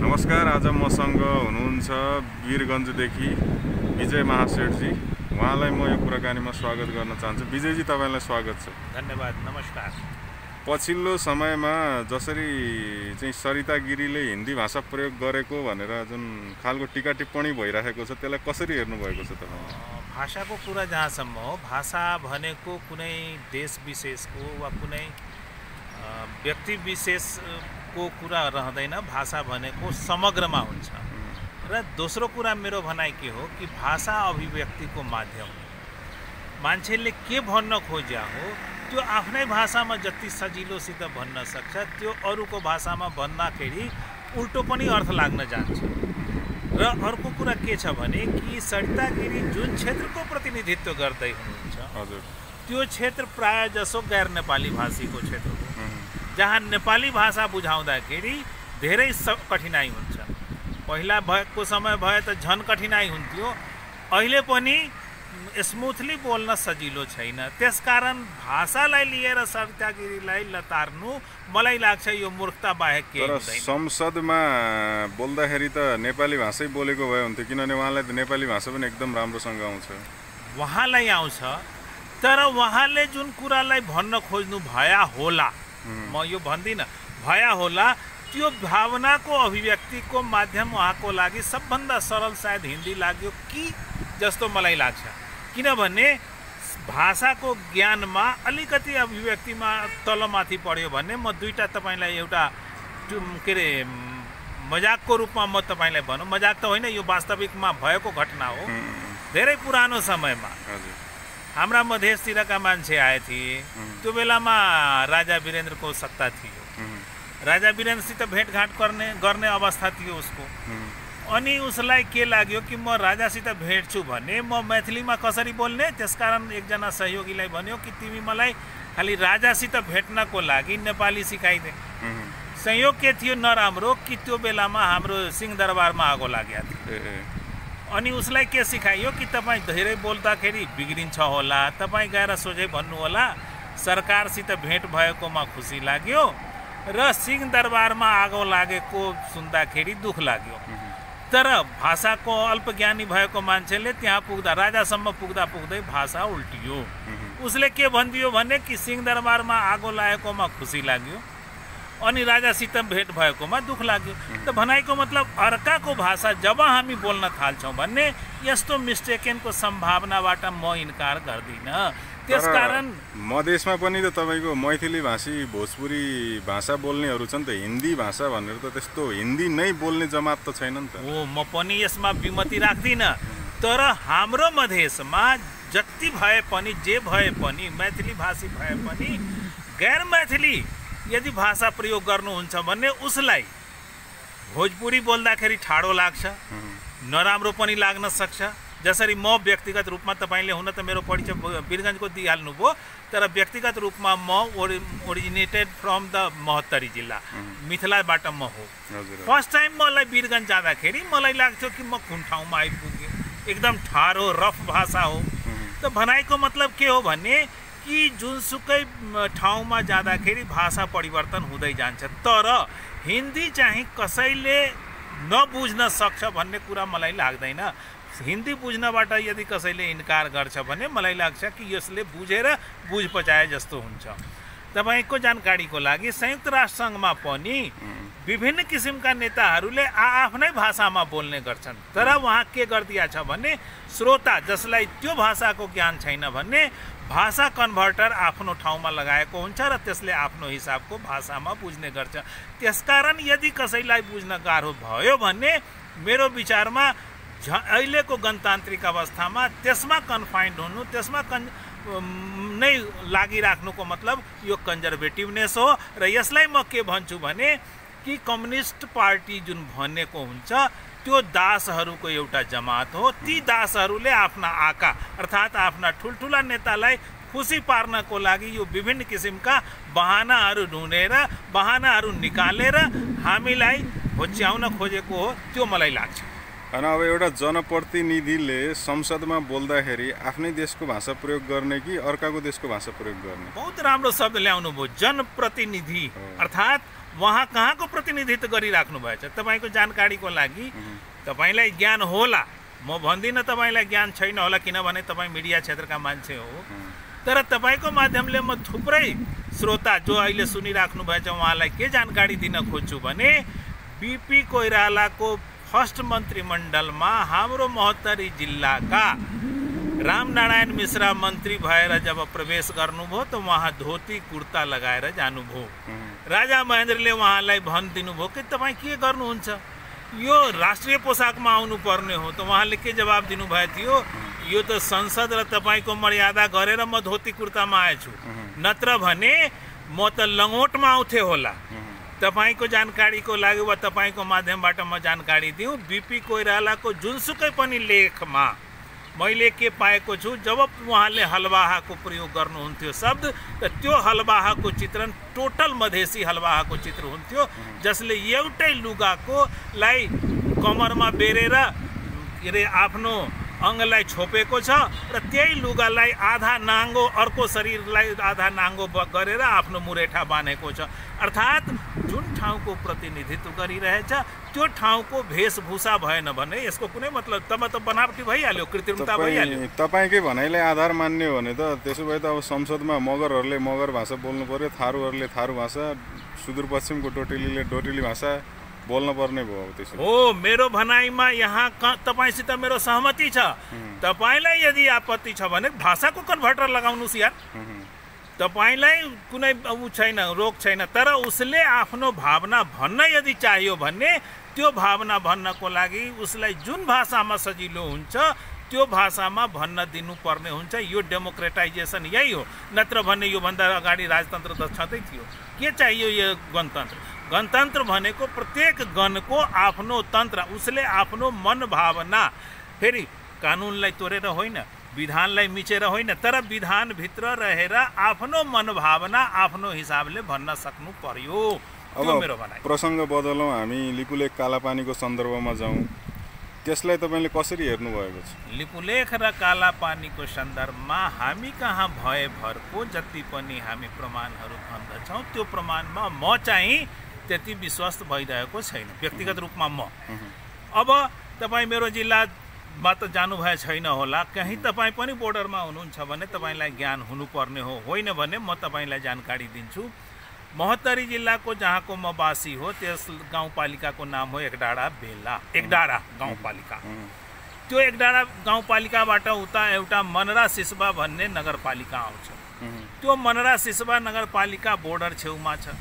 नमस्कार। आज मसँग हुनुहुन्छ वीरगञ्जदेखि विजय महासेठजी। उहाँलाई म यो कुराकानीमा स्वागत गर्न चाहन्छु। विजयजी, तपाईलाई स्वागत छ। धन्यवाद। नमस्कार। पछिल्लो समयमा जसरी चाहिँ सरिता गिरीले हिन्दी भाषा प्रयोग गरेको भनेर जुन खालको टीका टिप्पणी भइरहेको छ, त्यसलाई कसरी हेर्नु भएको छ तपाईले? भाषाको कुरा जहाँसम्म हो, भाषा भनेको कुनै देश विशेषको वा कुनै व्यक्ति विशेषको कुरा रहँदैन। भाषा भनेको समग्रमा हुन्छ। र दोस्रो कुरा मेरो भनाइ के हो कि भाषा अभिव्यक्तिको माध्यम हो। मान्छेले के भन्न खोज्या हो त्यो आफ्नै भाषामा जति सजिलोसित भन्न सक्छ, त्यो अरूको भाषामा भन्दाखेरि उल्टो पनि अर्थ लाग्न जान्छ। र अर्को कुरा के छ भने कि सरिता गिरी जुन क्षेत्रको प्रतिनिधित्व गर्दै हुनुहुन्छ, हजुर, त्यो क्षेत्र प्राय जसो गैर नेपाली भाषीको क्षेत्र हो, जहाँ नेपाली भाषा बुझाउँदाखेरि धेरै कठिनाइ हुन्छ। पहिला भएको समय भए त झन कठिनाइ हुन्थ्यो, अहिले पनि स्मुथली बोल्न सजिलो छैन। त्यसकारण भाषालाई लिएर सरिता गिरीलाई लतार्नु मलाई लाग्छ यो मूर्खता बाहेक केही हुँदैन। संसदमा बोल्दाखेरि त नेपाली भाषै बोलेको भए हुन्थ्यो, किनभने उहाँलाई त नेपाली भाषा पनि एकदम राम्रोसँग आउँछ। उहाँलाई आउँछ, तर उहाँले जुन कुरालाई भन्न खोज्नु भया होला, म यो भन्दिनँ भया होला, त्यो भावनाको अभिव्यक्तिको माध्यम उहाँको लागि सबभन्दा सरल सायद हिन्दी लाग्यो कि जस्तो मलाई लाग्छ। किनभने भाषाको ज्ञानमा अलिकति अभिव्यक्तिमा तलमाथि पढ्यो भने म दुईटा तपाईलाई एउटा के अरे मजाकको रूपमा म तपाईलाई भनौँ, मजाक त होइन, यो वास्तविकमा भएको घटना हो। धेरै पुरानो समयमा हाम्रा मधेसतिरका मान्छे आए थिए। त्यो बेलामा राजा वीरेन्द्रको सत्ता थियो। राजा वीरेन्द्रसित भेटघाट गर्ने अवस्था थियो उसको। अनि उसलाई के लाग्यो कि म राजासित भेट्छु भने म मैथिलीमा कसरी बोल्ने। त्यसकारण एकजना सहयोगीलाई भन्यो कि तिमी मलाई खालि राजासित भेट्नको लागि नेपाली सिकाइदे। संयोग के थियो नराम्रो कि त्यो बेलामा हाम्रो सिंहदरबारमा आगो लागेको थियो। अनि उसलाई के सिकाइयो कि तपाईँ धेरै बोल्दाखेरि बिग्रिन्छ होला, तपाईँ गएर सोझै भन्नु होला सरकारसित भेट भएकोमा खुसी लाग्यो र सिंहदरबारमा आगो लागेको सुन्दाखेरि दुःख लाग्यो। तर भाषाको अल्पज्ञानी भएको मान्छेले त्यहाँ पुग्दा, राजासम्म पुग्दा पुग्दै भाषा उल्टियो। उसले के भनिदियो भने कि सिंहदरबारमा आगो लागेकोमा खुसी लाग्यो अनि राजासित भेट भएकोमा दुःख लाग्यो। त भनाइको मतलब अर्काको भाषा जब हामी बोल्न थाल्छौँ भन्ने यस्तो मिस्टेकेनको सम्भावनाबाट म इन्कार गर्दिनँ। त्यसकारण मधेसमा पनि त तपाईँको मैथिली भाषी भोजपुरी भाषा बोल्नेहरू छन् त। हिन्दी भाषा भनेर त त्यस्तो हिन्दी नै बोल्ने जमात त छैन नि त। म पनि यसमा विमति राख्दिनँ। तर हाम्रो मधेसमा जति भए पनि, जे भए पनि, मैथिली भाषी भए पनि गैर मैथिली यदि भाषा प्रयोग गर्नुहुन्छ भने उसलाई भोजपुरी बोल्दाखेरि ठाडो लाग्छ, नराम्रो पनि लाग्न सक्छ। जसरी म व्यक्तिगत रूपमा, तपाईँले हुन त मेरो परिचय वीरगञ्जको दिइहाल्नु भयो, तर व्यक्तिगत रूपमा म ओरिजिनेटेड फ्रम द महोत्तरी जिल्ला, मिथिलाबाट म हो। फर्स्ट टाइम मलाई वीरगञ्ज जाँदाखेरि मलाई लाग्थ्यो कि म कुन ठाउँमा आइपुगेँ, एकदम ठाडो रफ भाषा हो। त भनाइको मतलब के हो भने कि जुनसुकै ठाउँमा जाँदाखेरि भाषा परिवर्तन हुँदै जान्छ। तर हिन्दी चाहिँ कसैले नबुझ्न सक्छ भन्ने कुरा मलाई लाग्दैन। हिन्दी बुझ्नबाट यदि कसैले इन्कार गर्छ भने मलाई लाग्छ कि यसले बुझेर बुझ पचाए जस्तो हुन्छ। तपाईको जानकारीको लागि संयुक्त राष्ट्र सङ्घमा पनि विभिन्न किसिमका नेताहरूले आफ्नै भाषामा बोल्ने गर्छन्। तर उहाँ के गरिदिया छ भने श्रोता जसलाई त्यो भाषाको ज्ञान छैन भने भाषा कन्भर्टर आफ्नो ठाउँमा लगाएको हुन्छ र त्यसले आफ्नो हिसाबको भाषामा बुझ्ने गर्छ। त्यसकारण यदि कसैलाई बुझ्न गाह्रो भयो भने मेरो विचारमा अहिलेको गणतान्त्रिक अवस्थामा त्यसमा कन्फाइन्ड हुनु, त्यसमा नै लागिराख्नुको मतलब यो कन्जर्भेटिभनेस हो। र यसलाई म के भन्छु भने कि कम्युनिस्ट पार्टी जुन भनेको हुन्छ त्यो दासहरूको एउटा जमात हो। ती दासहरूले आफ्ना आका अर्थात् आफ्ना ठुल्ठुला नेतालाई खुसी पार्नको लागि यो विभिन्न किसिमका बहानाहरू ढुँढेर, बहानाहरू निकालेर हामीलाई होच्याउन खोजेको हो, त्यो मलाई लाग्छ। होइन अब एउटा जनप्रतिनिधिले संसदमा बोल्दाखेरि आफ्नै देशको भाषा प्रयोग गर्ने कि अर्काको देशको भाषा प्रयोग गर्ने? बहुत राम्रो शब्द ल्याउनु भयो, जनप्रतिनिधि। अर्थात् उहाँ कहाँको प्रतिनिधित्व गरिराख्नु भएछ? तपाईँको जानकारीको लागि, तपाईँलाई ज्ञान होला, म भन्दिनँ तपाईँलाई ज्ञान छैन होला, किनभने तपाईँ मिडिया क्षेत्रका मान्छे हो, तर तपाईँको माध्यमले म थुप्रै श्रोता जो अहिले सुनिराख्नु भएछ उहाँलाई के जानकारी दिन खोज्छु भने बीपी कोइरालाको फर्स्ट मन्त्रीमण्डलमा हाम्रो महोत्तरी जिल्लाका रामनारायण मिश्रा मन्त्री भएर जब प्रवेश गर्नुभयो त उहाँ धोती कुर्ता लगाएर जानुभयो। राजा महेन्द्रले उहाँलाई भनिदिनुभयो कि तपाईँ के गर्नुहुन्छ, यो राष्ट्रिय पोसाकमा आउनु पर्ने हो। त उहाँले के जवाब दिनुभएको थियो, यो त संसद र तपाईँको मर्यादा गरेर म धोती कुर्तामा आएछु, नत्र भने म त लङ्गोटमा आउँथे होला। तपाईँको जानकारीको लागि वा तपाईँको माध्यमबाट म जानकारी दिउँ, बीपी कोइरालाको जुनसुकै पनि लेखमा मैले के पाएको छु, जब उहाँले हलवाहाको प्रयोग गर्नुहुन्थ्यो शब्द, त त्यो हलवाहाको चित्रण टोटल मधेसी हलवाहाको चित्र हुन्थ्यो, जसले एउटै लुगाको लाई कमरमा बेरेर के अरे आफ्नो अङ्गलाई छोपेको छ र त्यही लुगालाई आधा नाङ्गो अर्को शरीरलाई आधा नाङ्गो गरेर आफ्नो मुरेठा बाँधेको छ। अर्थात् जुन ठाउँको प्रतिनिधित्व गरिरहेछ त्यो ठाउँको वेशभूषा भएन भने यसको कुनै मतलब, तब त बनावटी भइहाल्यो, कृत्रिमता भइहाल्यो। तपाईँकै भनाइलाई आधार मान्ने हो भने त त्यसो भए त अब संसदमा मगरहरूले मगर भाषा बोल्नु पर्यो, थारूहरूले थारू भाषा, सुदूरपश्चिमको डोटेलीले डोटेली भाषा बोल्न पर्ने भयो। त्यसो हो, मेरो भनाइमा यहाँ तपाईँसित मेरो सहमति छ। तपाईँलाई यदि आपत्ति छ भने भाषाको कन्भर्टर लगाउनुहोस् यार, तपाईँलाई कुनै ऊ छैन, रोक छैन। तर उसले आफ्नो भावना भन्न यदि चाहियो भने त्यो भावना भन्नको लागि उसलाई जुन भाषामा सजिलो हुन्छ त्यो भाषामा भन्न दिनुपर्ने हुन्छ। यो डेमोक्रेटाइजेसन यही हो, नत्र भने योभन्दा अगाडि राजतन्त्र त छँदै थियो। के चाहियो यो गणतन्त्र? गणतन्त्र भनेको प्रत्येक गणको आफ्नो तन्त्र, उसले आफ्नो मन भावना, फेरि कानुनलाई तोडेर होइन, विधानलाई मिचेर होइन, तर विधानभित्र रहेर आफ्नो मन भावना आफ्नो हिसाबले भन्न सक्नु पर्यो। त्यो मेरो भनाइ। प्रसङ्ग बदलौँ, हामी लिपुलेख कालापानीको सन्दर्भमा जाउँ, त्यसलाई तपाईँले कसरी हेर्नु भएको छ? लिपुलेख र कालापानीको सन्दर्भमा हामी कहाँ भएभरको जति पनि हामी प्रमाणहरू भन्दछौँ त्यो प्रमाणमा म चाहिँ त्यति विश्वस्त भइरहेको छैन, व्यक्तिगत रूपमा म। अब तपाईँ मेरो जिल्लामा त जानुभए छैन होला, कहीँ तपाईँ पनि बोर्डरमा हुनुहुन्छ भने तपाईँलाई ज्ञान हुनुपर्ने हो, होइन भने म तपाईँलाई जानकारी दिन्छु। महोत्तरी जिल्लाको जहाँको म वासी हो त्यस गाउँपालिकाको नाम हो एकडाँडा बेला, एकडाँडा गाउँपालिका। त्यो एकडाँडा गाउँपालिकाबाट उता एउटा मनरा सिसवा भन्ने नगरपालिका आउँछ। त्यो मनरा सिसवा नगरपालिका बोर्डर छेउमा छ।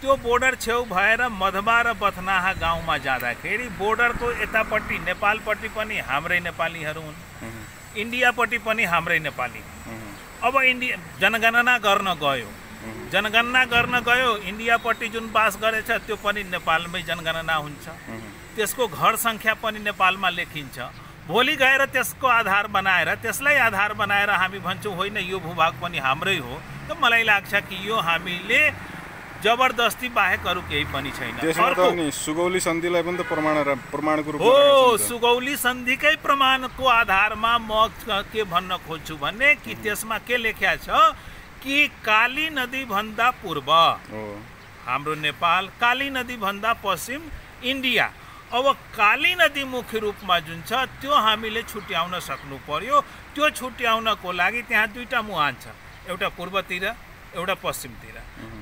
त्यो बोर्डर छेउ भएर मधवा र बथनाहा गाउँमा जाँदाखेरि बोर्डरको यतापट्टि नेपालपट्टि पनि हाम्रै नेपालीहरू हुन्, इन्डियापट्टि पनि हाम्रै नेपाली। अब जनगणना गर्न गयो, इन्डियापट्टि जुन बास गरेछ त्यो पनि नेपालमै जनगणना हुन्छ, त्यसको घर सङ्ख्या पनि नेपालमा लेखिन्छ। भोलि गएर त्यसको आधार बनाएर, त्यसलाई आधार बनाएर हामी भन्छौँ होइन यो भूभाग पनि हाम्रै हो, त मलाई लाग्छ कि यो हामीले जबरदस्ती बाहेक अरू केही पनि छैन। सुगौली सन्धिलाई पनि त प्रमाणको रूपमा हो, सुगौली सन्धिकै प्रमाणको आधारमा म के भन्न खोज्छु भने कि त्यसमा के लेख्या छ कि काली नदी भन्दा पूर्व हाम्रो नेपाल, काली नदी भन्दा पश्चिम इन्डिया। अब काली नदी मुख्य रूपमा जुन छ त्यो हामीले छुट्याउन सक्नु पर्यो। त्यो छुट्याउनको लागि त्यहाँ दुईटा मुहान छ, एउटा पूर्वतिर एउटा पश्चिमतिर।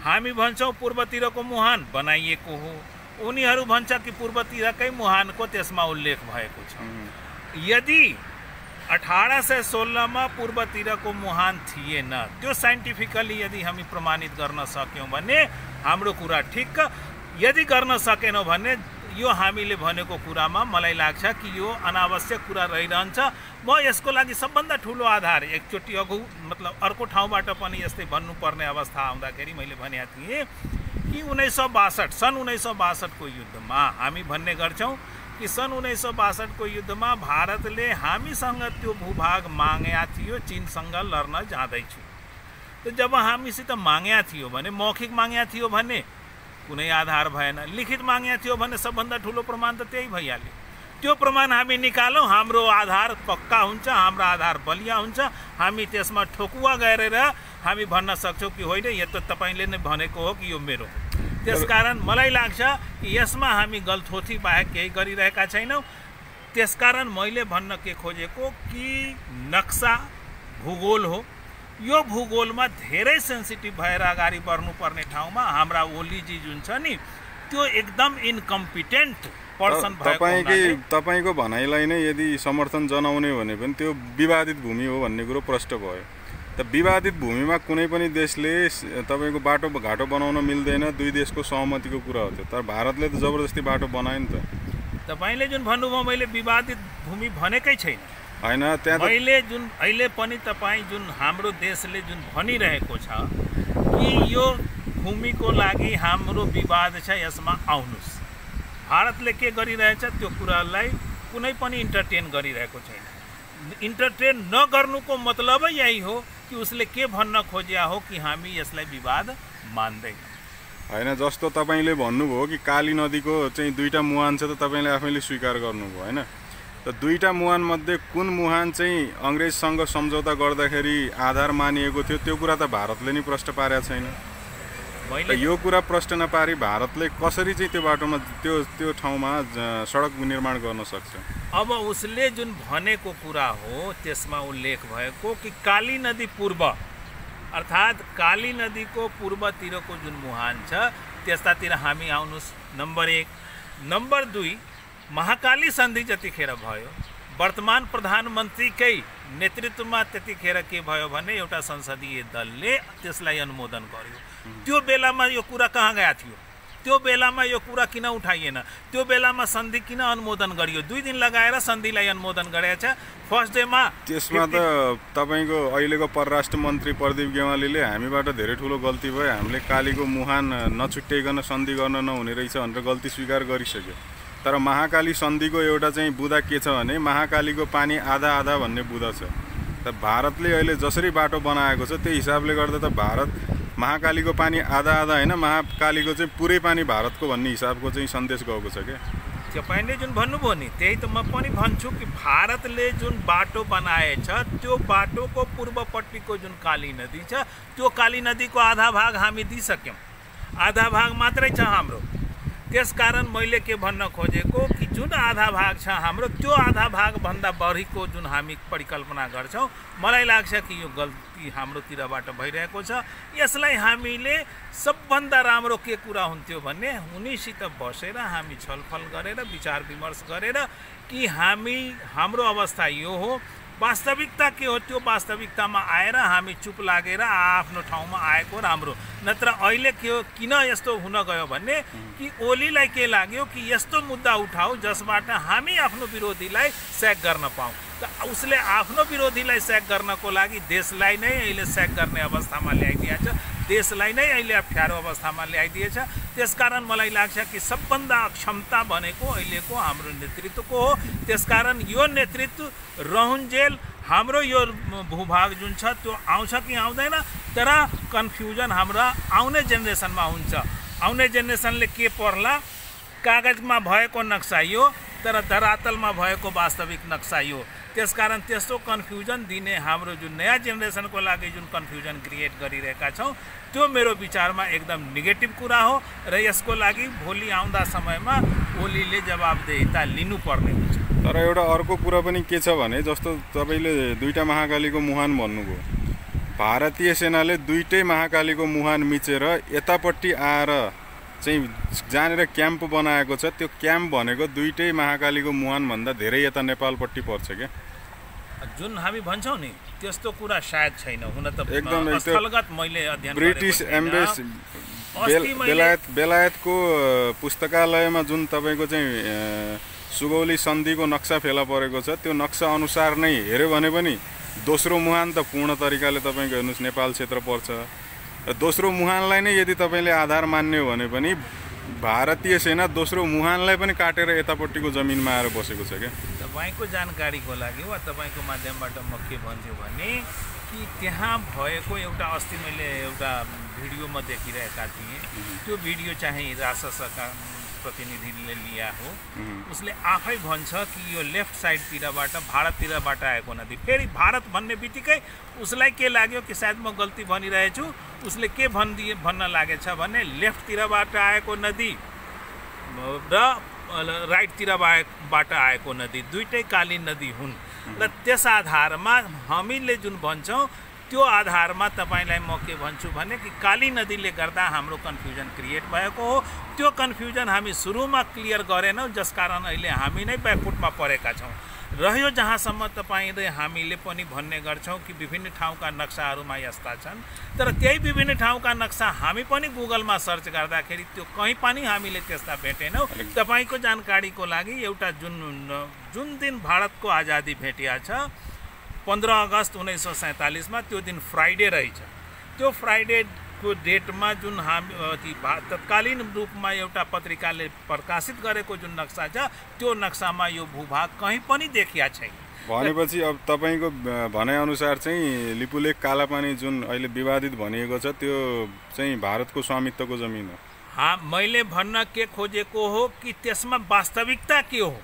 हामी भन्छौँ पूर्वतिरको मुहान बनाइएको हो, उनीहरू भन्छ कि पूर्वतिरकै मुहानको त्यसमा उल्लेख भएको छ। यदि 1816 पूर्वतिरको मुहान थिएन, त्यो साइन्टिफिकली यदि हामी प्रमाणित गर्न सक्यौँ भने हाम्रो कुरा ठिक। यदि गर्न सकेनौँ भने यो हामीले भनेको कुरामा मलाई लाग्छ कि यो अनावश्यक कुरा रहिरहन्छ। म यसको लागि सबभन्दा ठुलो आधार एकचोटि अघि मतलब अर्को ठाउँबाट पनि यस्तै भन्नुपर्ने अवस्था आउँदाखेरि मैले भनेको थिएँ कि 1962 सन् 1962 को युद्धमा हामी भन्ने गर्छौँ कि सन् 1962 को युद्धमा भारतले हामीसँग त्यो भूभाग मागेका थियो, चीनसँग लड्न जाँदैछु। त जब हामीसित मागेका थियो भने, मौखिक मागेका थियो भने कुनै आधार भएन, लिखित मागेका थियो भने सबभन्दा ठुलो प्रमाण त त्यही भइहाल्यो। त्यो प्रमाण हामी निकालौँ, हाम्रो आधार पक्का हुन्छ, हाम्रो आधार बलिया हुन्छ, हामी त्यसमा ठोकुवा गरेर हामी भन्न सक्छौँ कि होइन यो त तपाईँले नै भनेको हो कि यो मेरो हो। त्यसकारण मलाई लाग्छ कि यसमा हामी गल्थोथी बाहेक केही गरिरहेका छैनौँ। त्यसकारण मैले भन्न के खोजेको कि नक्सा भूगोल हो, यो भूगोलमा धेरै सेन्सिटिभ भएर अगाडि बढ्नुपर्ने ठाउँमा हाम्रा ओलीजी जुन छ नि त्यो एकदम इन्कम्पिटेन्ट पर्सन भएको हुनाले तपाईँको भनाइलाई नै यदि समर्थन जनाउने भने पनि त्यो विवादित भूमि हो भन्ने कुरो प्रष्ट भयो। त विवादित भूमिमा कुनै पनि देशले तपाईँको बाटो घाटो बनाउन मिल्दैन, दुई देशको सहमतिको कुरा हो त्यो। तर भारतले त जबरजस्ती बाटो बनायो नि त। तपाईँले जुन भन्नुभयो मैले विवादित भूमि भनेकै छैन होइन, त्यहाँ मैले जुन अहिले पनि तपाईँ जुन हाम्रो देशले जुन भनिरहेको छ कि यो भूमिको लागि हाम्रो विवाद छ, यसमा आउनुहोस्। भारतले के गरिरहेछ त्यो कुरालाई कुनै पनि इन्टरटेन गरिरहेको छैन। इन्टरटेन नगर्नुको मतलबै यही हो कि उसले के भन्न खोज्या हो कि हामी यसलाई विवाद मान्दैन। होइन, जस्तो तपाईँले भन्नुभयो कि काली नदीको चाहिँ दुईवटा मुहान छ त तपाईँले आफैले स्वीकार गर्नुभयो होइन। त दुईवटा मुहान मध्ये कुन मुहान चाहिँ अङ्ग्रेजसँग सम्झौता गर्दाखेरि आधार मानिएको थियो त्यो कुरा त भारतले नै प्रश्न पारेको छैन। यो कुरा प्रश्न नपारी भारतले कसरी चाहिँ त्यो बाटोमा त्यो ठाउँमा सडक निर्माण गर्न सक्छ? अब उसले जुन भनेको कुरा हो त्यसमा उल्लेख भएको कि काली नदी पूर्व अर्थात् काली नदीको पूर्वतिरको जुन मुहान छ त्यस्तातिर हामी आउनुहोस्, नम्बर 1। नम्बर 2, महाकाली सन्धि जतिखेर भयो वर्तमान प्रधानमन्त्रीकै नेतृत्वमा त्यतिखेर के भयो भने एउटा संसदीय दलले त्यसलाई अनुमोदन गर्यो। त्यो बेलामा यो कुरा कहाँ गएको थियो? त्यो बेलामा यो कुरा किन उठाइएन? त्यो बेलामा सन्धि किन अनुमोदन गरियो? 2 दिन लगाएर सन्धिलाई अनुमोदन गरेको छ। फर्स्ट डेमा त्यसमा त तपाईँको अहिलेको परराष्ट्र मन्त्री प्रदीप गेवालीले हामीबाट धेरै ठुलो गल्ती भयो, हामीले कालीको मुहान नछुट्याइकन सन्धि गर्न नहुने रहेछ भनेर गल्ती स्वीकार गरिसक्यो। तर महाकाली सन्धिको एउटा चाहिँ बुँदा के छ भने महाकालीको पानी आधा आधा भन्ने बुँदा छ। त भारतले अहिले जसरी बाटो बनाएको छ त्यो हिसाबले गर्दा त भारत महाकालीको पानी आधा आधा होइन, महाकालीको चाहिँ पुरै पानी भारतको भन्ने हिसाबको चाहिँ सन्देश गएको छ क्या। तपाईँले जुन भन्नुभयो नि त्यही त म पनि भन्छु कि भारतले जुन बाटो बनाएछ त्यो बाटोको पूर्वपट्टिको जुन काली नदी छ त्यो काली नदीको आधा भाग हामी दिइसक्यौँ, आधा भाग मात्रै छ हाम्रो। त्यसकारण मैले के भन्न खोजेको कि जुन आधा भाग छ हाम्रो त्यो आधा भागभन्दा बढीको जुन हामी परिकल्पना गर्छौँ, मलाई लाग्छ कि यो गल्ती हाम्रोतिरबाट भइरहेको छ। यसलाई हामीले सबभन्दा राम्रो के कुरा हुन्थ्यो भने उनीसित बसेर हामी छलफल गरेर विचार विमर्श गरेर कि हाम्रो अवस्था यो हो, वास्तविकता के हो त्यो वास्तविकतामा आएर हामी चुप लागेर आफ्नो ठाउँमा आएको राम्रो। नत्र अहिले के हो किन यस्तो हुन गयो भने कि ओलीलाई के लाग्यो कि यस्तो मुद्दा उठाऊ जसबाट हामी आफ्नो विरोधीलाई स्याक गर्न पाऊँ। त उसले आफ्नो विरोधीलाई स्याक गर्नको लागि देशलाई नै अहिले स्याक गर्ने अवस्थामा ल्याइदिएछ, देशलाई नै अहिले अप्ठ्यारो अवस्थामा ल्याइदिएछ। त्यसकारण मलाई लाग्छ कि सबभन्दा अक्षमता भनेको अहिलेको हाम्रो नेतृत्वको हो। त्यसकारण यो नेतृत्व रहन्जेल हाम्रो यो भूभाग जुन छ त्यो आउँछ कि आउँदैन, तर कन्फ्युजन हाम्रो आउने जेनेरेसनमा हुन्छ। आउने जेनेरेसनले के पर्ला, कागजमा भएको नक्सा यो तर धरातलमा भएको वास्तविक नक्सा यो। त्यसकारण त्यस्तो कन्फ्युजन दिने हाम्रो जुन नयाँ जेनेरेसनको लागि जुन कन्फ्युजन क्रिएट गरिरहेका छौँ त्यो मेरो विचारमा एकदम नेगेटिभ कुरा हो र यसको लागि भोलि आउँदा समयमा ओलीले जवाबदेहिता लिनुपर्ने हुन्छ। तर एउटा अर्को कुरा पनि के छ भने जस्तो तपाईँले दुईटा महाकालीको मुहान भन्नुभयो, भारतीय सेनाले दुईटै महाकालीको मुहान मिचेर यतापट्टि आएर चाहिँ जानेर क्याम्प बनाएको छ। त्यो क्याम्प भनेको दुईटै महाकालीको मुहानभन्दा धेरै यता नेपालपट्टि पर्छ क्या। जुन हामी भन्छौँ नि त्यस्तो कुरा सायद छैन, हुन त एकदम स्थलगत मैले अध्ययन ब्रिटिस एम्बेसी बेलायतको पुस्तकालयमा जुन तपाईँको चाहिँ सुगौली सन्धिको नक्सा फेला परेको छ त्यो नक्सा अनुसार नै हेऱ्यो भने पनि दोस्रो मुहान त पूर्ण तरिकाले तपाईँको हेर्नुहोस् नेपाल क्षेत्र पर्छ। दोस्रो मुहानलाई नै यदि तपाईँले आधार मान्ने हो भने पनि भारतीय सेना दोस्रो मुहानलाई पनि काटेर यतापट्टिको जमिनमा आएर बसेको छ क्या। तपाईँको जानकारीको लागि वा तपाईँको माध्यमबाट म के भन्छु भने कि त्यहाँ भएको एउटा अस्ति मैले एउटा भिडियोमा देखिरहेका थिएँ, त्यो भिडियो चाहिँ राजशासक प्रतिनिधिले लिया हो उसले आफै भन्छ कि यो लेफ्ट साइडतिरबाट भारततिरबाट आएको नदी। फेरि भारत भन्ने बित्तिकै उसलाई के लाग्यो कि सायद म गल्ती भनिरहेछु, उसले के भन्न लागेछ भने लेफ्टतिरबाट आएको नदी र राइटतिरबाट आएको नदी दुईटै काली नदी हुन् र त्यस आधारमा हामीले जुन भन्छौँ त्यो आधारमा तपाईलाई म के भन्छु भने कि काली नदीले गर्दा हाम्रो कन्फ्युजन क्रिएट भएको हो। त्यो कन्फ्युजन हामी सुरुमा क्लियर गरेनौँ, जसकारण अहिले हामी नै ब्याकफुटमा परेका छौँ। रह्यो जहाँसम्म तपाईँले हामीले पनि भन्ने गर्छौँ कि विभिन्न ठाउँका नक्साहरूमा यस्ता छन्, तर त्यही विभिन्न ठाउँका नक्सा हामी पनि गुगलमा सर्च गर्दाखेरि त्यो कहीँ पनि हामीले त्यस्ता भेटेनौँ। तपाईँको जानकारीको लागि एउटा जुन दिन भारतको आजादी भेटिया छ 15 अगस्त 1947 त्यो दिन फ्राइडे रहेछ। त्यो फ्राइडेको डेटमा जुन तत्कालीन रूपमा एउटा पत्रिकाले प्रकाशित गरेको जुन नक्सा छ त्यो नक्सामा यो भूभाग कहीँ पनि देखिया छैन। भनेपछि अब तपाईँको भनाइअनुसार चाहिँ लिपुलेक कालापानी जुन अहिले विवादित भनिएको छ त्यो चाहिँ भारतको स्वामित्वको जमिन हो। मैले भन्न के खोजेको हो कि त्यसमा वास्तविकता के हो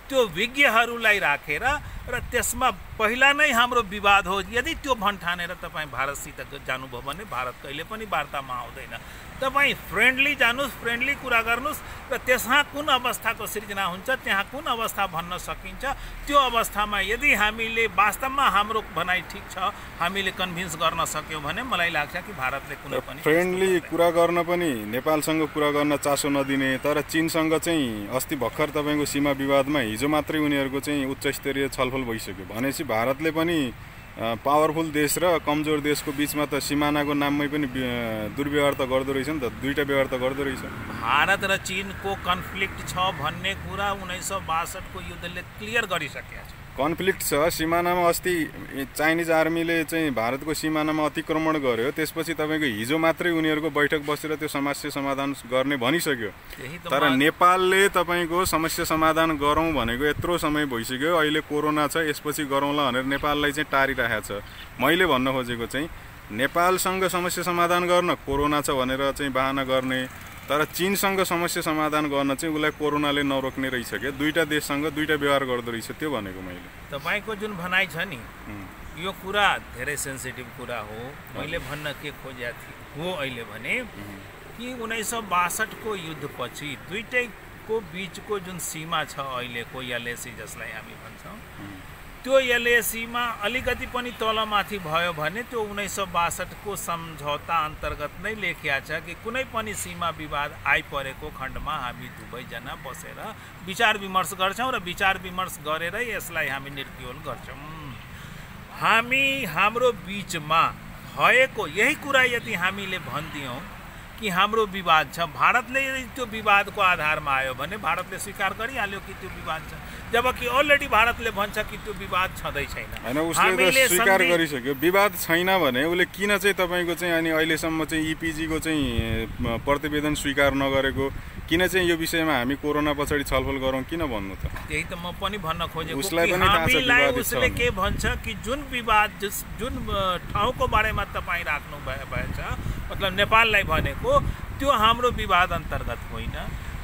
त्यो विज्ञहरूलाई राखेर र त्यसमा पहिला नै हाम्रो विवाद हो। यदि त्यो भन्ठानेर तपाईँ भारतसित जानुभयो भने भारत कहिले पनि वार्तामा आउँदैन। तपाईँ फ्रेन्डली जानुहोस्, फ्रेन्डली कुरा गर्नुहोस् र त्यसमा कुन अवस्थाको सिर्जना हुन्छ त्यहाँ कुन अवस्था भन्न सकिन्छ त्यो अवस्थामा यदि हामीले वास्तवमा हाम्रो भनाइ ठिक छ हामीले कन्भिन्स गर्न सक्यौँ भने मलाई लाग्छ कि भारतले कुनै पनि फ्रेन्डली कुरा गर्न पनि नेपालसँग कुरा गर्न चासो नदिने, तर चीनसँग चाहिँ अस्ति भर्खर तपाईँको सीमा विवादमा हिजो मात्रै उनीहरूको चाहिँ उच्च स्तरीय छलफल भइसक्यो। भनेपछि भारतले पनि पावरफुल देश र कमजोर देशको बिचमा त सिमानाको नाममै पनि दुर्व्यवहार त गर्दो रहेछ नि त, दुईटा व्यवहार त गर्दो रहेछ। भारत र चीनको कन्फ्लिक्ट छ भन्ने कुरा 1962 को युद्धले क्लियर गरिसकेको छ। कन्फ्लिक्ट छ सिमानामा। अस्ति चाइनिज आर्मीले चाहिँ भारतको सिमानामा अतिक्रमण गर्यो, त्यसपछि तपाईँको हिजो मात्रै उनीहरूको बैठक बसेर त्यो समस्या समाधान गर्ने भनिसक्यो। तर नेपालले तपाईँको समस्या समाधान गरौँ भनेको यत्रो समय भइसक्यो, अहिले कोरोना छ यसपछि गरौँला भनेर नेपाललाई चाहिँ टारिरहेको छ। मैले भन्न खोजेको चाहिँ नेपालसँग समस्या समाधान गर्न कोरोना छ भनेर चाहिँ बहाना गर्ने, तर चीनसँग समस्या समाधान गर्न चाहिँ उसलाई कोरोनाले नरोक्ने रहेछ क्या। दुईटा देशसँग दुईटा व्यवहार गर्दो रहेछ त्यो भनेको मैले। तपाईँको जुन भनाइ छ नि यो कुरा धेरै सेन्सिटिभ कुरा हो। मैले भन्न के खोजेको हो अहिले भने कि 1962 को युद्धपछि दुईटैको बिचको जुन सीमा छ अहिलेको एलएसी जसलाई हामी भन्छौँ त्यो एलएसीमा अलिकति पनि तलमाथि भयो भने त्यो 1962 को सम्झौता अन्तर्गत नै लेखिया छ कि कुनै पनि सीमा विवाद आइपरेको खण्डमा हामी दुवैजना बसेर विचार विमर्श गर्छौँ र विचार विमर्श गरेरै यसलाई हामी निर्क्योल गर्छौँ। हाम्रो बिचमा भएको यही कुरा यदि हामीले भनिदियौँ कि हाम्रो विवाद छ, भारतले यदि त्यो विवादको आधारमा आयो भने भारतले स्वीकार गरिहाल्यो कि त्यो विवाद छ, जबकि अलरेडी भारतले भन्छ कि त्यो विवाद छँदै छैन। हैन, उसले त स्वीकार गरिसक्यो विवाद छैन भने उसले किन चाहिँ तपाईँको चाहिँ अनि अहिलेसम्म चाहिँ इपिजी को चाहिँ प्रतिवेदन स्वीकार नगरेको, किन चाहिँ यो विषयमा हामी कोरोना पछाडि छलफल गरौँ किन भन्नु त? त्यही त म पनि भन्न खोजेको उसलाई पनि थाहा छ विवाद छ। उसले के भन्छ कि जुन विवाद जुन ठाउँको बारेमा तपाईँ राख्नु भएछ मतलब नेपाललाई भनेको त्यो हाम्रो विवाद अन्तर्गत होइन,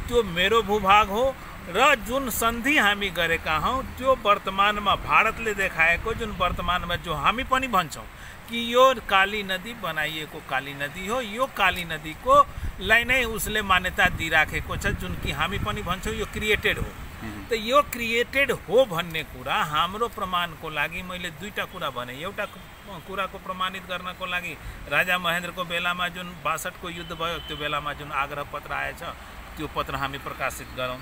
त्यो मेरो भूभाग हो र जुन सन्धि हामी गरेका हौँ त्यो वर्तमानमा भारतले देखाएको जुन वर्तमानमा जो हामी पनि भन्छौँ कि यो काली नदी बनाइएको काली नदी हो, यो काली नदीको लाई नै उसले मान्यता दिइराखेको छ, जुन कि हामी पनि भन्छौँ यो क्रिएटेड हो। त यो क्रिएटेड हो भन्ने कुरा हाम्रो प्रमाणको लागि मैले दुईटा कुरा भने। एउटा कुराको प्रमाणित गर्नको लागि राजा महेन्द्रको बेलामा जुन 62 को युद्ध भयो त्यो बेलामा जुन आग्रह पत्र आएछ त्यो पत्र हामी प्रकाशित गरौँ।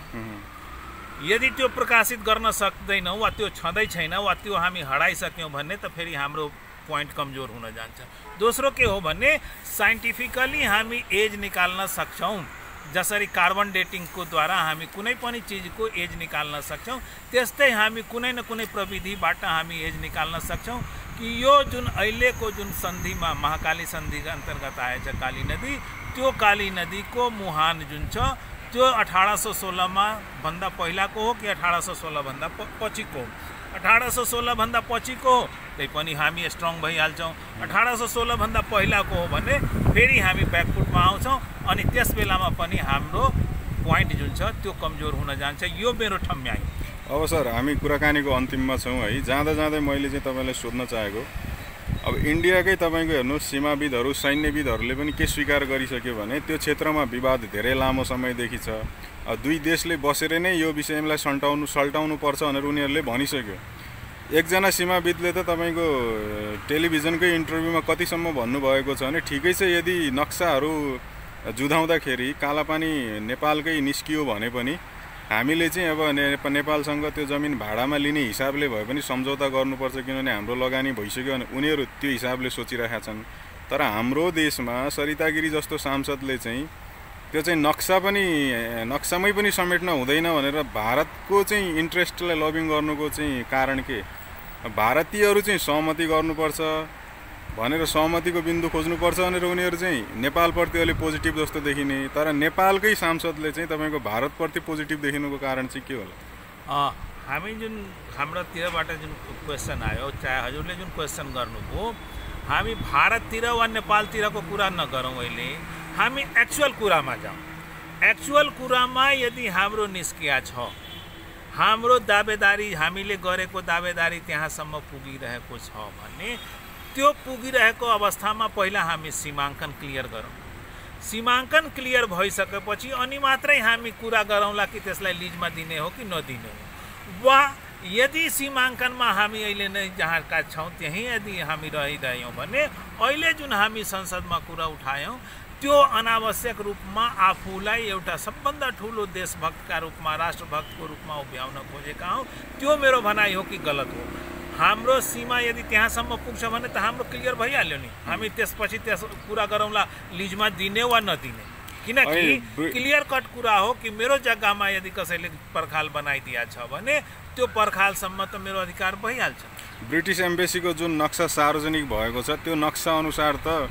यदि त्यो प्रकाशित गर्न सक्दैनौँ वा त्यो छँदै छैन वा त्यो हामी हराइसक्यौँ भने त फेरि हाम्रो पोइन्ट कमजोर हुन जान्छ। दोस्रो के हो भने साइन्टिफिकली हामी एज निकाल्न सक्छौँ, जसरी कार्बन डेटिङको द्वारा हामी कुनै पनि चिजको एज निकाल्न सक्छौँ त्यस्तै हामी कुनै न कुनै प्रविधिबाट हामी एज निकाल्न सक्छौँ कि यो जुन अहिलेको जुन सन्धिमा महाकाली सन्धि अन्तर्गत आएछ काली नदी, त्यो काली नदीको मुहान जुन छ त्यो 1816 मा भन्दा पहिलाको हो कि 1816 भन्दा पछिको? 1816 भन्दा पछिको त्यही पनि हामी स्ट्रङ भइहाल्छौँ। 1816 भन्दा पहिलाको हो भने फेरि हामी ब्याकफुटमा आउँछौँ अनि त्यस बेलामा पनि हाम्रो पोइन्ट जुन छ त्यो कमजोर हुन जान्छ, यो मेरो ठम्याइ। अब सर हामी कुराकानीको अन्तिममा छौँ है। जाँदा जाँदै मैले चाहिँ तपाईँलाई सोध्न चाहेको, अब इन्डियाकै तपाईँको हेर्नुहोस् सीमाविदहरू सैन्यविदहरूले पनि के स्वीकार गरिसक्यो भने त्यो क्षेत्रमा विवाद धेरै लामो समयदेखि छ। दुई देशले बसेर नै यो विषयलाई सल्टाउनु पर्छ भनेर उनीहरूले भनिसक्यो। एकजना सीमाविदले त तपाईँको टेलिभिजनकै इन्टरभ्यूमा कतिसम्म भन्नुभएको छ भने ठिकै छ यदि नक्साहरू जुधाउँदाखेरि कालापानी नेपालकै निस्कियो भने पनि हामीले चाहिँ अब नेपालसँग त्यो जमिन भाडामा लिने हिसाबले भए पनि सम्झौता गर्नुपर्छ, किनभने हाम्रो लगानी भइसक्यो भने उनीहरू त्यो हिसाबले सोचिरहेका छन्। तर हाम्रो देशमा सरिता गिरी जस्तो सांसदले चाहिँ त्यो चाहिँ नक्सामै पनि समेट्न हुँदैन भनेर भारतको चाहिँ इन्ट्रेस्टलाई लबिङ गर्नुको चाहिँ कारण के? भारतीयहरू चाहिँ सहमति गर्नुपर्छ भनेर सहमतिको बिन्दु खोज्नुपर्छ भनेर उनीहरू चाहिँ नेपालप्रति अलिक पोजिटिभ जस्तो देखिने, तर नेपालकै सांसदले चाहिँ तपाईँको भारतप्रति पोजिटिभ देखिनुको कारण चाहिँ के होला? हामी जुन हाम्रोतिरबाट जुन क्वेसन आयो, चाहे हजुरले जुन क्वेसन गर्नुभयो, हामी भारततिर वा नेपालतिरको कुरा नगरौँ, अहिले हामी एक्चुअल कुरामा जाउँ। एक्चुअल कुरामा यदि हाम्रो निस्किया छ, हाम्रो दावेदारी, हामीले गरेको दावेदारी त्यहाँसम्म पुगिरहेको छ भने त्यो पुगिरहेको अवस्थामा पहिला हामी सीमाङ्कन क्लियर गरौँ। सीमाङ्कन क्लियर भइसकेपछि अनि मात्रै हामी कुरा गरौँला कि त्यसलाई लिजमा दिने हो कि नदिने हो। वा यदि सीमाङ्कनमा हामी अहिले नै जहाँका छौँ त्यहीँ यदि हामी रहिरह्यौँ भने अहिले जुन हामी संसदमा कुरा उठायौँ त्यो अनावश्यक रूपमा आफूलाई एउटा सबभन्दा ठुलो देशभक्तका रूपमा, राष्ट्रभक्तको रूपमा उभ्याउन खोजेका हौँ। त्यो मेरो भनाइ हो कि गलत हो? हाम्रो सीमा यदि त्यहाँसम्म पुग्छ भने त हाम्रो क्लियर भइहाल्यो नि। हामी त्यसपछि त्यस कुरा गरौँला लिजमा दिने वा नदिने, किनकि क्लियर कट कुरा हो कि मेरो जग्गामा यदि कसैले पर्खाल बनाइदिया छ भने त्यो पर्खालसम्म त मेरो अधिकार भइहाल्छ। ब्रिटिस एम्बेसीको जुन नक्सा सार्वजनिक भएको छ त्यो नक्सा अनुसार त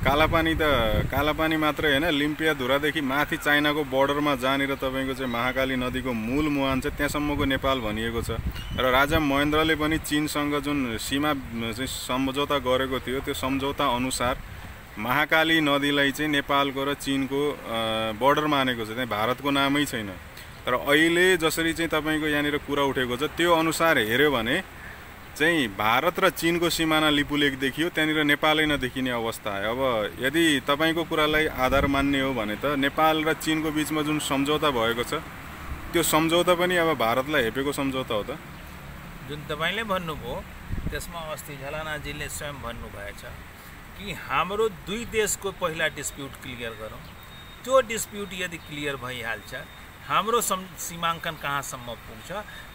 कालापानी मात्रै होइन, लिम्पियाधुरादेखि माथि चाइनाको बोर्डरमा जहाँनिर तपाईँको चाहिँ महाकाली नदीको मूल मुहान छ त्यहाँसम्मको नेपाल भनिएको छ। र राजा महेन्द्रले पनि चीनसँग जुन सीमा चाहिँ सम्झौता गरेको थियो त्यो सम्झौता अनुसार महाकाली नदीलाई चाहिँ नेपालको र चीनको बोर्डर मानेको छ, त्यहाँ भारतको नामै छैन। तर अहिले जसरी चाहिँ तपाईँको यहाँनिर कुरा उठेको छ त्यो अनुसार हेऱ्यो भने चाहिँ भारत र चीनको सिमाना लिपुलेख देखियो, त्यहाँनिर नेपालै नदेखिने अवस्था आयो। अब यदि तपाईँको कुरालाई आधार मान्ने हो भने त नेपाल र चीनको बिचमा जुन सम्झौता भएको छ त्यो सम्झौता पनि अब भारतलाई हेपेको सम्झौता हो त? जुन तपाईँले भन्नुभयो त्यसमा अस्ति झलनाजीले स्वयं भन्नुभएछ कि हाम्रो दुई देशको पहिला डिस्प्युट क्लियर गरौँ। त्यो डिस्प्युट यदि क्लियर भइहाल्छ, हाम्रो सीमाङ्कन कहाँसम्म पुग्छ,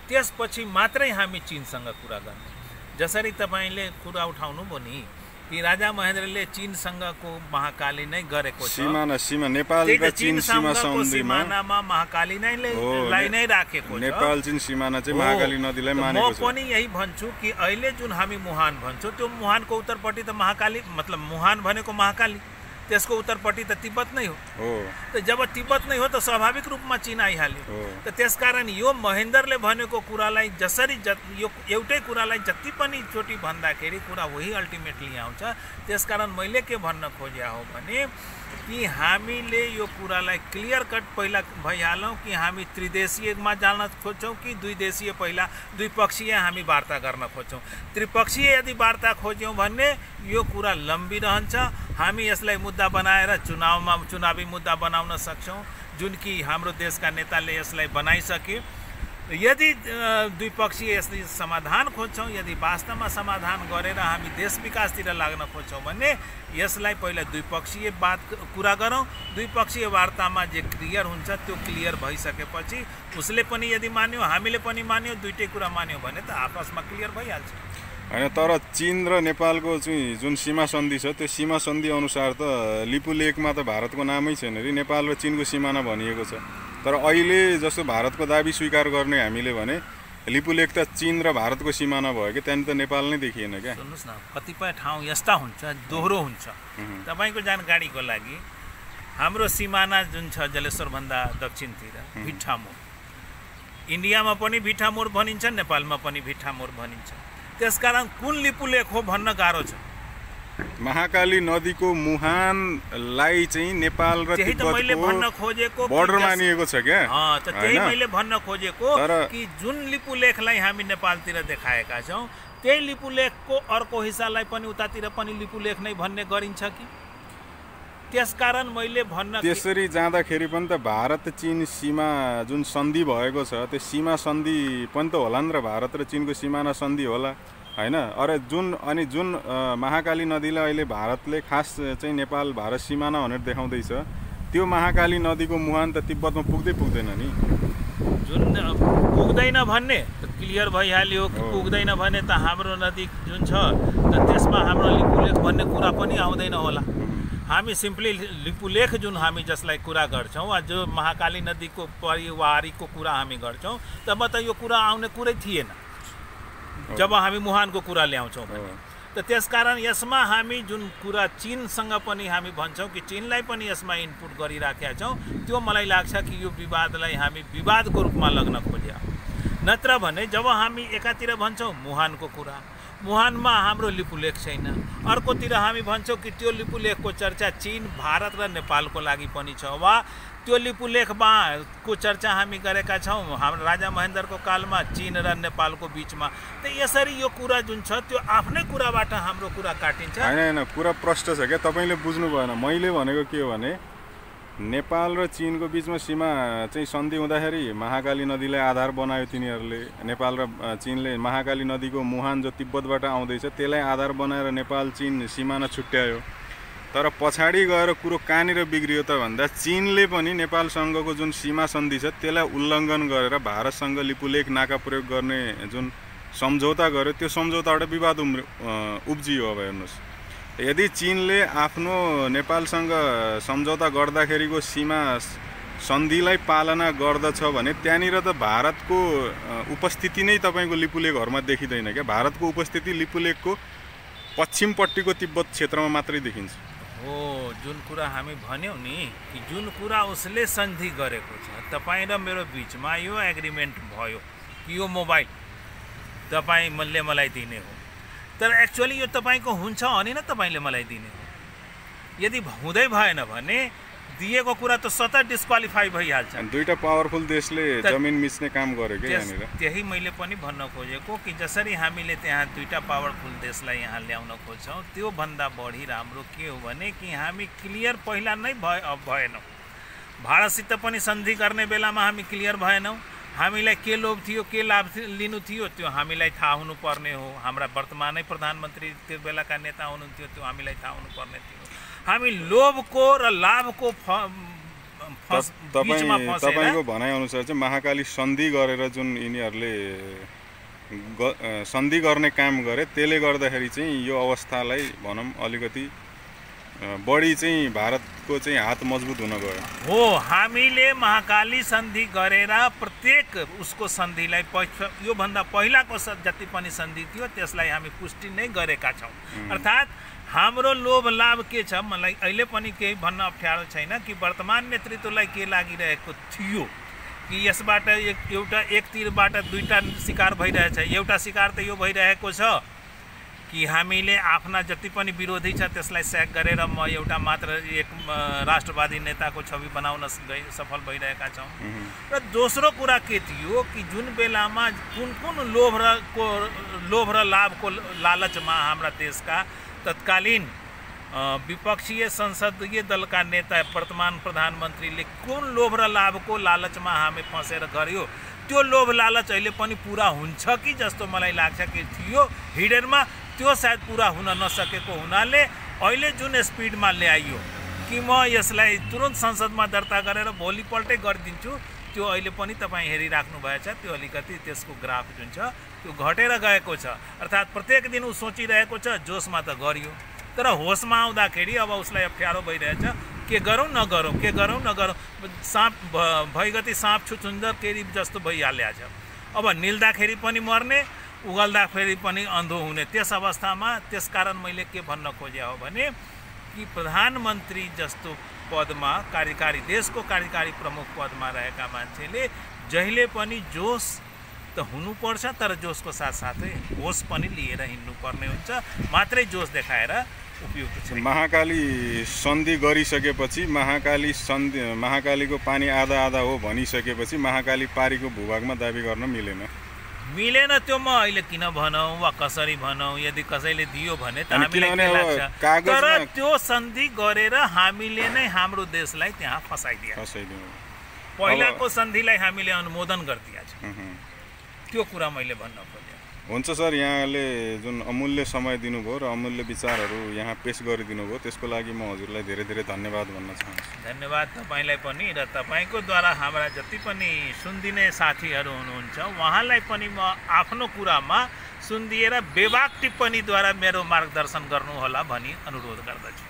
त्यसपछि मात्रै हामी चीनसँग कुरा गर्ने। जसरी तपाईँले कुरा उठाउनु भयो नि कि राजा महेन्द्रले चीनसँगको महाकाली नै गरेको छ, सीमा नेपाल र चीन सिमानामा महाकाली नै राखेको छ। नेपाल चीन सिमाना चाहिँ महाकाली नदीलाई मानेको छ। म पनि यही भन्छु कि अहिले जुन हामी मुहान भन्छौँ त्यो मुहानको उत्तरपट्टि त महाकाली, मतलब मुहान भनेको महाकाली, त्यसको उत्तरपट्टि त तिब्बत नै हो। त जब तिब्बत नै हो त स्वाभाविक रूपमा चीन आइहाल्यो। त त्यसकारण यो महेन्द्रले भनेको कुरालाई जसरी यो एउटै कुरालाई जति पनि चोटि भन्दाखेरि कुरा वही अल्टिमेटली आउँछ। त्यसकारण मैले के भन्न खोज्या हो भने कि हामीले यो कुरालाई क्लियर कट पहिला भइहालौँ कि हामी त्रिदेशीयमा जान खोज्छौँ कि द्विदेशीय, पहिला द्विपक्षीय हामी वार्ता गर्न खोज्छौँ। त्रिपक्षीय यदि वार्ता खोज्यौँ भने यो कुरा लम्बी रहन्छ। हामी यसलाई मुद्दा बनाएर चुनावी मुद्दा बनाउन सक्छौँ, जुन कि हाम्रो देशका नेताले यसलाई बनाइसके। यदि द्विपक्षीय यसले समाधान खोज्छौँ, यदि वास्तवमा समाधान गरेर हामी देश विकासतिर लाग्न खोज्छौँ भने यसलाई पहिला द्विपक्षीय कुरा गरौँ। द्विपक्षीय वार्तामा जे क्लियर हुन्छ त्यो क्लियर भइसकेपछि उसले पनि यदि मान्यो, हामीले पनि मान्यो, दुईटै कुरा मान्यो भने त आपसमा क्लियर भइहाल्छ होइन। तर चीन र नेपालको चाहिँ जुन सीमा सन्धि छ त्यो सीमा सन्धि अनुसार त लिपुलेखमा त भारतको नामै छैन रे, नेपाल र चीनको सिमाना भनिएको छ। तर अहिले जस्तो भारतको दाबी स्वीकार गर्ने हामीले भने लिपुलेख त चीन र भारतको सिमाना भयो कि त्यहाँनिर त नेपाल नै देखिएन क्या। सुन्नुहोस् न, कतिपय ठाउँ यस्ता हुन्छ दोहोरो हुन्छ। तपाईँको जानकारीको लागि हाम्रो सिमाना जुन छ जलेश्वरभन्दा दक्षिणतिर भिट्ठामोर, इन्डियामा पनि भिट्ठामोर भनिन्छ, नेपालमा पनि भिट्ठामोर भनिन्छ। त्यसकारण कुन लिपुलेख हो भन्न गाह्रो छ। महाकाली नदीको मुहानलाई चाहिँ नेपाल र त्यही त मैले भन्न तिब्बतको खोजेको बर्डर मानिएको छ क्या। त त्यही मैले भन्न खोजेको कि जुन लिपुलेखलाई हामी नेपालतिर देखाएका छौँ त्यही लिपुलेखको अर्को हिस्सालाई पनि उतातिर पनि लिपुलेख नै भन्ने गरिन्छ कि? त्यसकारण मैले भन्न त्यसरी जाँदाखेरि पनि त भारत चीन सीमा जुन सन्धि भएको छ त्यो सीमा सन्धि पनि त होला नि र, भारत र चीनको सिमाना सन्धि होला हैन? अरे जुन महाकाली नदीलाई अहिले भारतले खास चाहिँ नेपाल भारत सिमाना भनेर देखाउँदैछ त्यो महाकाली नदीको मुहान त तिब्बतमा पुग्दैन नि। जुन पुग्दैन भन्ने क्लियर भइहाल्यो कि पुग्दैन भने त हाम्रो नदी जुन छ त त्यसमा हाम्रो लिपुलेख भन्ने कुरा पनि आउँदैन होला। हामी सिम्पली लिपुलेख जुन हामी जसलाई कुरा गर्छौँ वा जो महाकाली नदीको परिवारीको कुरा हामी गर्छौँ तब त यो कुरा आउने कुरै थिएन जब हामी मुहानको कुरा ल्याउँछौँ भने। त त्यसकारण यसमा हामी जुन कुरा चीनसँग पनि हामी भन्छौँ कि चीनलाई पनि यसमा इनपुट गरिराखेका छौँ, त्यो मलाई लाग्छ कि यो विवादलाई हामी विवादको रूपमा लग्न खोज्या। नत्र भने जब हामी एकातिर भन्छौँ मुहानको कुरा, मुहानमा हाम्रो लिपुलेख छैन, अर्कोतिर हामी भन्छौँ कि त्यो लिपुलेखको चर्चा चीन भारत र नेपालको लागि पनि छ, वा त्यो लिपुलेखमा को चर्चा हामी गरेका छौँ हाम्रो राजा महेन्द्रको कालमा चीन र नेपालको बिचमा। त यसरी यो कुरा जुन छ त्यो आफ्नै कुराबाट हाम्रो कुरा काटिन्छ। हैन कुरा प्रष्ट छ क्या, तपाईँले बुझ्नु भएन। मैले भनेको के हो भने नेपाल र चीनको बिचमा सीमा चाहिँ सन्धि हुँदाखेरि महाकाली नदीलाई आधार बनायो तिनीहरूले। नेपाल र चीनले महाकाली नदीको मुहान जो तिब्बतबाट आउँदैछ त्यसलाई आधार बनाएर नेपाल चीन सिमाना छुट्यायो। तर पछाडि गएर कुरो कहाँनिर बिग्रियो त भन्दा चीनले पनि नेपालसँगको जुन सीमा सन्धि छ त्यसलाई उल्लङ्घन गरेर भारतसँग लिपुलेख नाका प्रयोग गर्ने जुन सम्झौता गर्यो त्यो सम्झौताबाट विवाद उब्जियो। अब हेर्नुहोस्, यदि चीनले आफ्नो नेपालसँग सम्झौता गर्दाखेरिको सीमा सन्धिलाई पालना गर्दछ भने त्यहाँनिर त भारतको उपस्थिति नै तपाईँको लिपुलेखहरूमा देखिँदैन क्या। भारतको उपस्थिति लिपुलेखको पश्चिमपट्टिको तिब्बत क्षेत्रमा मात्रै देखिन्छ। हो, जुन कुरा हामी भन्यौँ नि कि जुन कुरा उसले सन्धि गरेको छ, तपाईँ र मेरो बिचमा यो एग्रिमेन्ट भयो कि यो मोबाइल तपाईँले मलाई दिने हो, तर एक्चुअली यो तपाईँको हुन्छ अनि न तपाईँले मलाई दिने हो। यदि हुँदै भएन भने दिएको कुरा त स्वतः डिस्क्वालिफाई भइहाल्छ। दुईटा पावरफुल देशले जमिन मिच्ने काम गर्यो के यहाँनिर। त्यही मैले पनि भन्न खोजेको कि जसरी हामीले त्यहाँ दुईटा पावरफुल देशलाई यहाँ ल्याउन खोज्छौँ त्यो भन्दा बढी राम्रो के हो भने कि हामी क्लियर पहिला नै भएनौँ। भारतसित पनि सन्धि गर्ने बेलामा हामी क्लियर भएनौँ। हामीलाई के लोभ थियो, के लाभ लिनु थियो त्यो हामीलाई थाहा हुनुपर्ने हो। हाम्रा वर्तमानै प्रधानमन्त्री त्यो बेलाका नेता हुनुहुन्थ्यो, त्यो हामीलाई थाहा हुनुपर्ने थियो। हामी लोभको र लाभको तपाईँको भनाइअनुसार चाहिँ महाकाली सन्धि गरेर जुन यिनीहरूले सन्धि गर्ने काम गरे त्यसले गर्दाखेरि चाहिँ यो अवस्थालाई भनौँ अलिकति बढी चाहिँ भारतको चाहिँ हात मजबुत हुन गयो हो। हामीले महाकाली सन्धि गरेर प्रत्येक उसको सन्धिलाई योभन्दा पहिलाको जति पनि सन्धि थियो त्यसलाई हामी पुष्टि नै गरेका छौँ। अर्थात् हाम्रो लोभ लाभ के छ मलाई अहिले पनि केही भन्न अप्ठ्यारो छैन कि वर्तमान नेतृत्वलाई के लागिरहेको थियो कि यसबाट एउटा एक तीरबाट दुईटा शिकार भइरहेछ। एउटा शिकार त यो भइरहेको छ कि हामीले आफ्ना जति पनि विरोधी छ त्यसलाई स्याक गरेर म एउटा मात्र एक राष्ट्रवादी नेताको छवि बनाउन सफल भइरहेका छौँ। र दोस्रो कुरा के थियो कि जुन बेलामा कुन लोभ र लाभको लालचमा हाम्रा देशका तत्कालीन विपक्षीय संसदीय दलका नेता वर्तमान प्रधानमन्त्रीले कुन लोभ र लाभको लालचमा हामी फँसेर गर्यो त्यो लोभ लालच अहिले पनि पुरा हुन्छ कि जस्तो मलाई लाग्छ कि थियो हिडनमा। त्यो सायद पुरा हुन नसकेको हुनाले अहिले जुन स्पिडमा ल्याइयो कि म यसलाई तुरन्त संसदमा दर्ता गरेर भोलिपल्टै गरिदिन्छु त्यो अहिले पनि तपाईँ हेरिराख्नु भएछ। त्यो अलिकति त्यसको ग्राफ जुन छ त्यो घटेर गएको छ। अर्थात् प्रत्येक दिन ऊ सोचिरहेको छ, जोसमा त गरियो तर होसमा आउँदाखेरि अब उसलाई अप्ठ्यारो भइरहेछ के गरौँ नगरौँ, के गरौँ नगरौँ। साँप भइगति साँप छुचुन्दर केरी जस्तो भइहालेछ। अब निल्दाखेरि पनि मर्ने, उगल्दाखेरि पनि अन्धो हुने त्यस अवस्थामा। त्यसकारण मैले के भन्न खोजे हो भने कि प्रधानमन्त्री जस्तो पदमा कार्यकारी देशको कार्यकारी प्रमुख पदमा रहेका मान्छेले जहिले पनि जोस त हुनुपर्छ तर जोसको साथसाथै होस पनि लिएर हिँड्नुपर्ने हुन्छ। मात्रै जोस देखाएर उपयुक्त छैन। महाकाली सन्धि गरिसकेपछि महाकालीको पानी आधा आधा हो भनिसकेपछि महाकाली पारीको भूभागमा दाबी गर्न मिलेन। त्यो म अहिले किन भनौँ वा कसरी भनौँ, यदि कसैले दियो भने त हामीलाई किनभने के लाग्छ, कागजमा तर त्यो सन्धि गरेर हामीले नै हाम्रो देशलाई त्यहाँ फसाइदियो। पहिलाको सन्धिलाई हामीले अनुमोदन गरिदिया छ, त्यो कुरा मैले भन्न खोजेँ। हुन्छ सर, यहाँले जुन अमूल्य समय दिनुभयो र अमूल्य विचारहरू यहाँ पेश गरिदिनु भयो त्यसको लागि म हजुरलाई धेरै धेरै धन्यवाद भन्न चाहन्छु। धन्यवाद तपाईँलाई पनि, र तपाईँको द्वारा हाम्रा जति पनि सुनिदिने साथीहरू हुनुहुन्छ उहाँलाई पनि म आफ्नो कुरामा सुनिदिएर बेबाक टिप्पणीद्वारा मेरो मार्गदर्शन गर्नुहोला भनी अनुरोध गर्दछु।